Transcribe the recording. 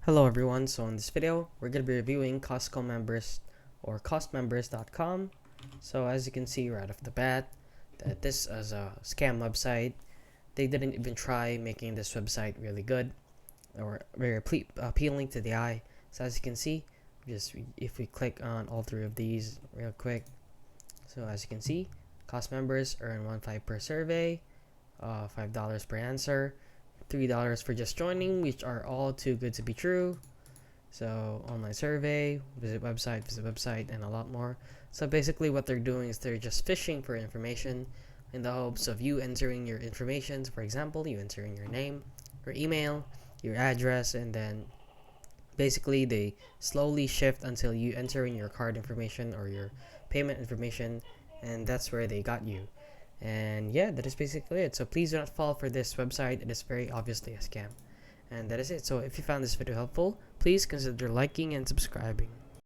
Hello everyone, so in this video we're going to be reviewing Costco members or costmembers.com. So as you can see right off the bat that this is a scam website. They didn't even try making this website really good or very appealing to the eye. So as you can see, if we click on all three of these real quick, so as you can see, cost members earn 1.5 per survey, $5 per answer, $3 for just joining, which are all too good to be true. So online survey, visit website, and a lot more. So basically what they're doing is they're just fishing for information in the hopes of you entering your information. For example, you entering your name, your email, your address, and then basically they slowly shift until you enter in your card information or your payment information, and that's where they got you. And yeah, that is basically it. So please do not fall for this website. It is very obviously a scam. And that is it. So if you found this video helpful, please consider liking and subscribing.